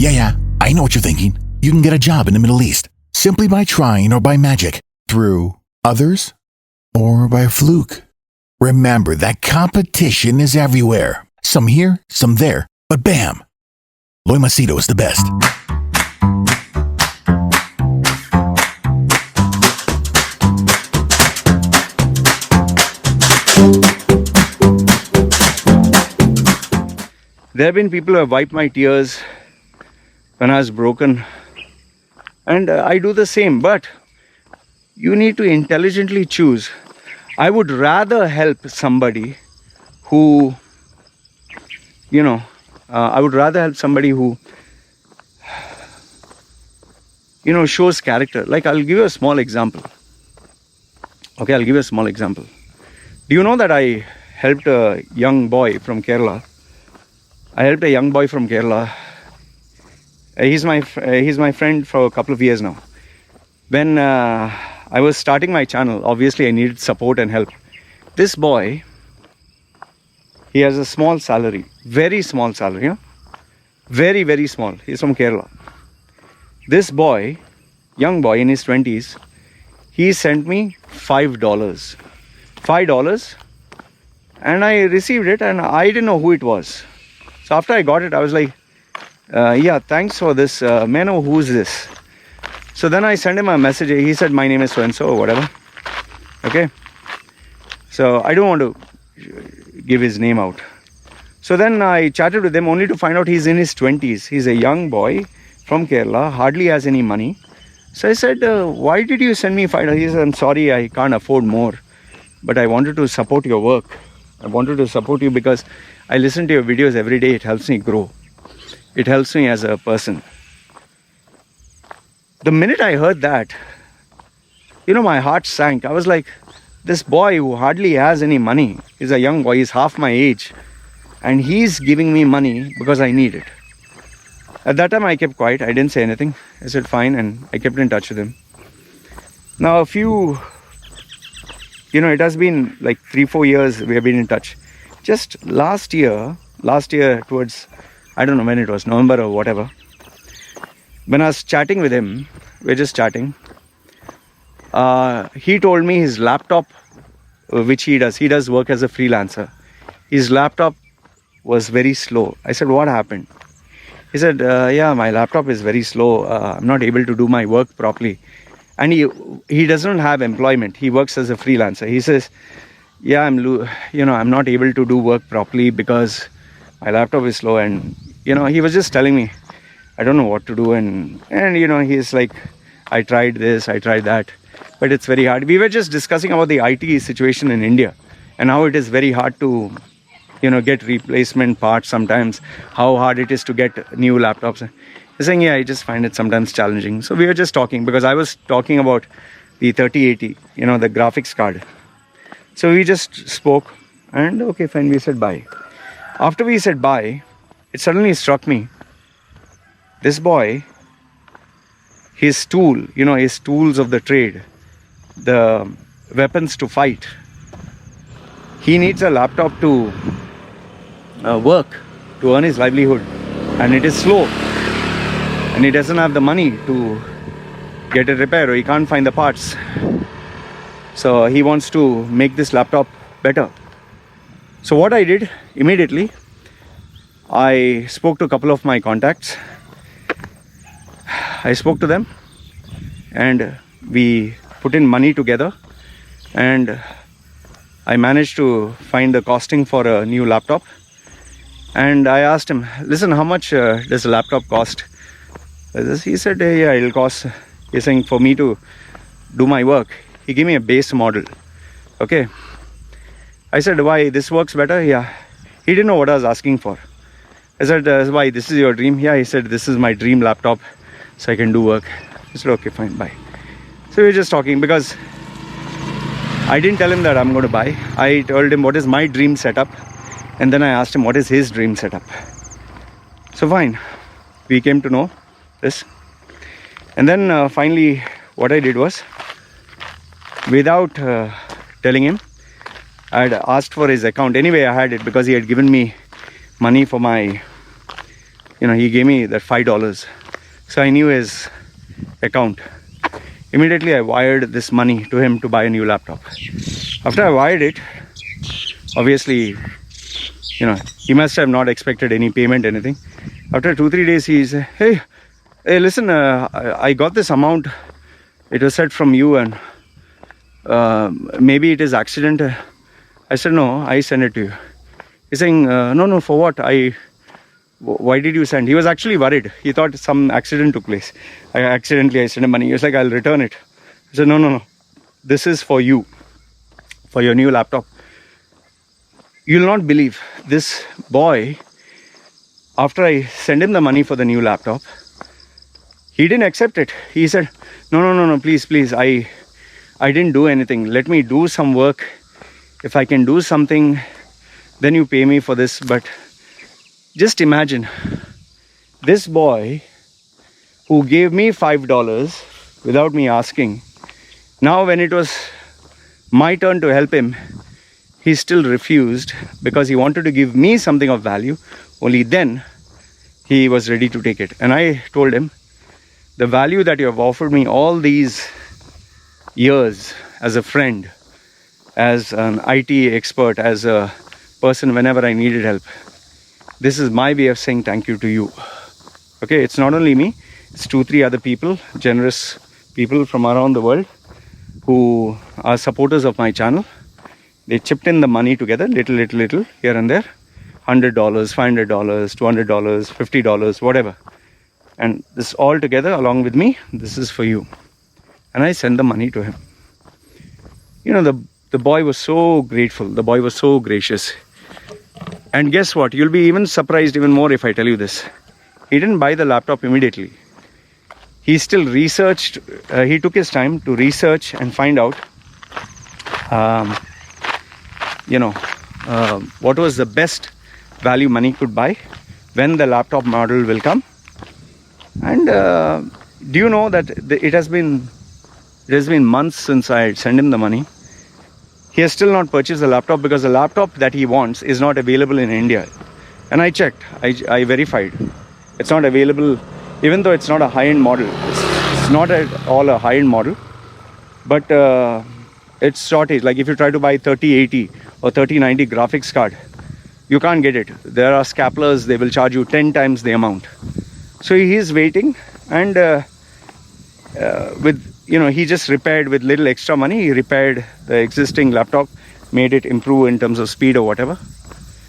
Yeah, I know what you're thinking. You can get a job in the Middle East simply by trying or by magic, through others, or by fluke. Remember that competition is everywhere. Some here, some there, but bam! Loy Macedo is the best. There have been people who have wiped my tears when I was broken, and I do the same, but you need to intelligently choose. I would rather help somebody who, I would rather help somebody who, shows character. Like, I'll give you a small example. Okay, I'll give you a small example. Do you know that I helped a young boy from Kerala? He's my friend for a couple of years now. When I was starting my channel, obviously I needed support and help. This boy, he has a small salary, very small salary, very, very small. He's from Kerala. This boy, young boy in his 20s, he sent me $5, and I received it, and I didn't know who it was. So after I got it, I was like, yeah, thanks for this. May I know who's this? So then I sent him a message. He said, my name is so-and-so or whatever. Okay. So I don't want to give his name out. So then I chatted with him only to find out he's in his 20s. He's a young boy from Kerala, hardly has any money. So I said, why did you send me $5? He said, I'm sorry, I can't afford more, but I wanted to support your work. I wanted to support you because I listen to your videos every day. It helps me grow. It helps me as a person. The minute I heard that, my heart sank. I was like, this boy who hardly has any money, is a young boy, he's half my age, and he's giving me money because I need it. At that time I kept quiet. I didn't say anything. I said fine, and I kept in touch with him. Now it has been like 3-4 years we have been in touch. Just last year towards, I don't know when it was, November or whatever, when I was chatting with him, we're just chatting, he told me his laptop, which he does work as a freelancer, his laptop was very slow. I said, what happened? He said, yeah, my laptop is very slow. I'm not able to do my work properly. And he doesn't have employment. He works as a freelancer. He says, yeah, I'm not able to do work properly because my laptop is slow. And he was just telling me, I don't know what to do. And he's like, I tried this, I tried that, but it's very hard. We were just discussing about the IT situation in India and how it is very hard to get replacement parts sometimes, how hard it is to get new laptops. He's saying, yeah, I just find it sometimes challenging. So we were just talking, because I was talking about the 3080, the graphics card. So we just spoke, and okay, fine, we said bye. After we said bye, it suddenly struck me, this boy, his tools of the trade, the weapons to fight, he needs a laptop to work, to earn his livelihood, and it is slow, and he doesn't have the money to get it repaired, or he can't find the parts. So he wants to make this laptop better. So what I did immediately, I spoke to a couple of my contacts. I spoke to them, and we put in money together, and I managed to find the costing for a new laptop. And I asked him, listen, how much does a laptop cost? He said, yeah, it'll cost, he's saying, for me to do my work. He gave me a base model. Okay. I said, why, this works better? Yeah. He didn't know what I was asking for. I said, why, this is your dream? Yeah, he said, this is my dream laptop, so I can do work. I said, okay, fine, bye. So we were just talking, because I didn't tell him that I'm going to buy. I told him what is my dream setup, and then I asked him what is his dream setup. So fine, we came to know this. And then finally what I did was, without telling him, I had asked for his account. Anyway, I had it because he had given me money for my he gave me that $5. So I knew his account. Immediately I wired this money to him to buy a new laptop. After I wired it, obviously, he must have not expected any payment, anything. After 2-3 days, he said, hey, listen, I got this amount. It was said from you, and maybe it is accident. I said, no, I sent it to you. He's saying, no, for what? Why did you send? He was actually worried. He thought some accident took place. I sent him money. He was like, I'll return it. I said, no. This is for you, for your new laptop. You'll not believe, this boy, after I sent him the money for the new laptop, he didn't accept it. He said, no, please, I didn't do anything. Let me do some work. If I can do something, then you pay me for this. But just imagine, this boy who gave me $5 without me asking, now when it was my turn to help him, he still refused because he wanted to give me something of value. Only then he was ready to take it. And I told him, the value that you have offered me all these years as a friend, as an IT expert, as a person whenever I needed help, this is my way of saying thank you to you. Okay, it's not only me, it's 2-3 other people, generous people from around the world who are supporters of my channel. They chipped in the money together, little here and there, $100, $500, $200, $50, whatever. And this all together along with me, this is for you. And I sent the money to him. The boy was so grateful. The boy was so gracious. And guess what? You'll be even surprised even more if I tell you this. He didn't buy the laptop immediately. He still researched. He took his time to research and find out, what was the best value money could buy, when the laptop model will come. And do you know that it has been months since I sent him the money. He has still not purchased the laptop because the laptop that he wants is not available in India. And I checked, I verified. It's not available, even though it's not a high-end model. It's not at all a high-end model. But it's shortage. Like if you try to buy 3080 or 3090 graphics card, you can't get it. There are scalpers, they will charge you 10 times the amount. So he is waiting, and he just repaired with little extra money. He repaired the existing laptop, made it improve in terms of speed or whatever.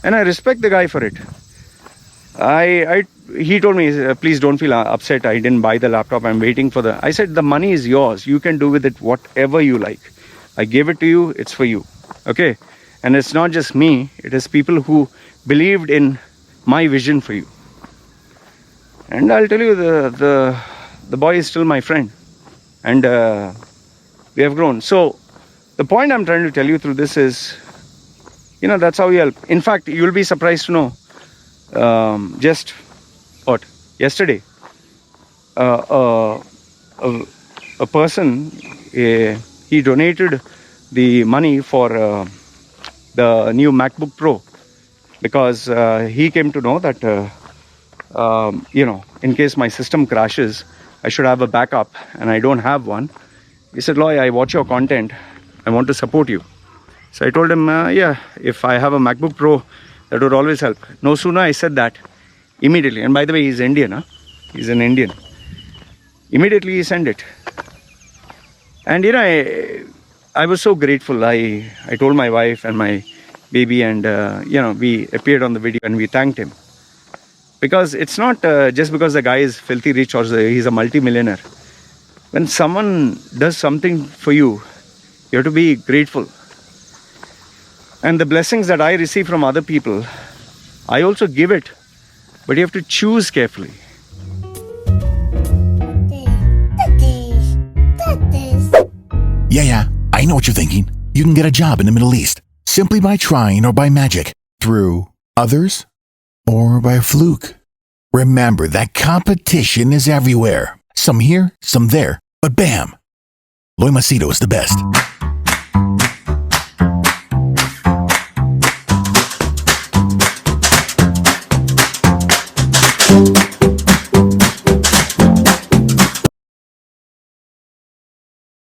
And I respect the guy for it. He told me, please don't feel upset. I didn't buy the laptop. I'm waiting for I said, the money is yours. You can do with it whatever you like. I gave it to you. It's for you. Okay. And it's not just me. It is people who believed in my vision for you. And I'll tell you, the boy is still my friend. And we have grown. So the point I'm trying to tell you through this is, that's how we help. In fact, you'll be surprised to know, yesterday, a person, he donated the money for the new MacBook Pro, because he came to know that, in case my system crashes, I should have a backup, and I don't have one. He said, Loy, I watch your content. I want to support you. So I told him, if I have a MacBook Pro, that would always help. No sooner I said that, immediately, and by the way, he's Indian, huh? He's an Indian. Immediately he sent it. And I was so grateful. I told my wife and my baby, and we appeared on the video and we thanked him. Because it's not just because the guy is filthy rich or he's a multi-millionaire. When someone does something for you, you have to be grateful. And the blessings that I receive from other people, I also give it. But you have to choose carefully. Yeah, I know what you're thinking. You can get a job in the Middle East simply by trying or by magic, through others or by fluke. Remember that competition is everywhere. Some here, some there, but bam! Loy Macedo is the best.